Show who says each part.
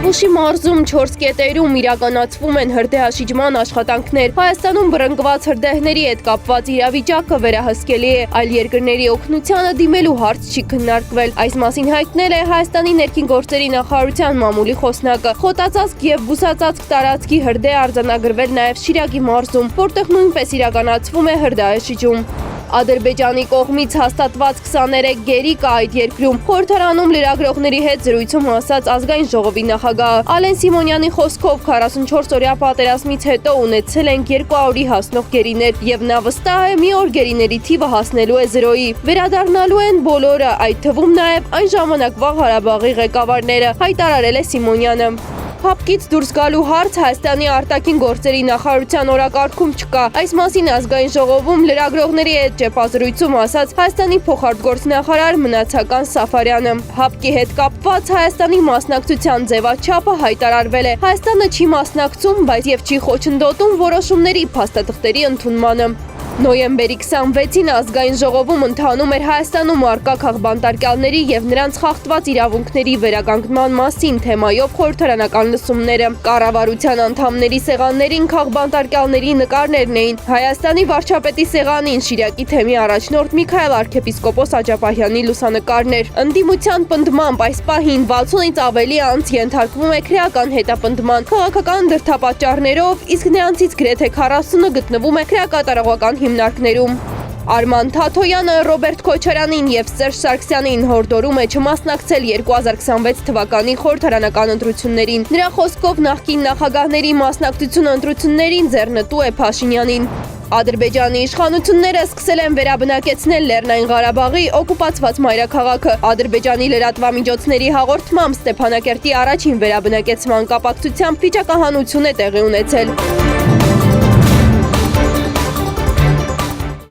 Speaker 1: Տավուշի մարզում 4 կետերում իրականացվում են հրդեհաշիջման աշխատանքներ։ Հայաստանում բռնկված հրդեհների հետ կապված իրավիճակը վերահսկելի է, այլ երկրների օգնությանը դիմելու հարց չի քննարկվել։ Այս մասին հայտնել է Հայաստանի ներքին գործերի նախարարության մամուլի խոսնակը։ Խոտածածկ եւ բուսածածկ տարածքի հրդեհ արձանագրվել նաեւ Շիրակի մարզում, որտեղ նույնպես իրականացվում է հրդեհաշիջում։ Ադրբեջանի կողմից հաստատված 23 գերի կա այդ երկրում։ Խորհրդարանում լրագրողների հետ զրույցում ասաց ազգային ժողովի նախագահ Ալեն Սիմոնյանի խոսքով 44-օրյա պատերազմից հետո ունեցել են 200-ի հասնող գերիներ եւ նա վստահ է մի օր գերիների թիվը հասնելու է 0-ի։ Վերադառնալու են բոլորը, այդ թվում նաեւ այն ժամանակվա Ղարաբաղի ղեկավարները, հայտարարել է Սիմոնյանը։ Հապկից դուրս գալու հարց Հայաստանի արտաքին գործերի նախարարության օրակարգում չկա։ Այս մասին ազգային ժողովում լրագրողների հետ ճեպազրույցում ասաց Հայաստանի փոխարտգործնախարար Մնացական Սաֆարյանը։ Հապկի հետ կապված Հայաստանի մասնակցության ձևաչափը հայտարարվել է։ Հայաստանը չի մասնակցում, բայց եւ չի խոչընդոտում որոշումների փաստաթղթերի ընդունմանը։ Նոյեմբերի 26-ին ազգային ժողովում ընթանում էր Հայաստանում առկա քաղբանտարկյալների եւ նրանց խախտված իրավունքների վերականգնման մասին թեմայով խորհրդարանական լսումները։ Կառավարության անդամների սեղաններին քաղբանտարկյալների նկարներն էին։ Հայաստանի վարչապետի սեղանին Շիրակի թեմի առաջնորդ Միքայել arczepiskopos Աջապահյանի լուսանկարն էր։ Ընդդիմության պնդմամբ այս պահին 60-ից ավելի անց ենթարկվում է քրեական հետապնդման քաղաքական դրդապատճառներով, իսկ նրանցից գրեթե 40-ը գտնվում է քրեակատարողական հիմնարկներում։ Արման Թաթոյանը Ռոբերտ Քոչարյանին եւ Սերժ Սարգսյանին հորդորում է չմասնակցել 2026 թվականի խորհրդարանական ընտրություններին։ Նրա խոսքով նախկին նախագահների մասնակցությունը ընտրություններին ձեռնտու է Փաշինյանին։ Ադրբեջանի իշխանությունները սկսել են վերաբնակեցնել Լեռնային Ղարաբաղի օկուպացված մայրաքաղաքը։ Ադրբեջանի լրատվամիջոցների հաղորդմամբ Ստեփանակերտի առաջին վերաբնակեցման կապակցությամբ վիճակահանություն է տեղի ունեցել։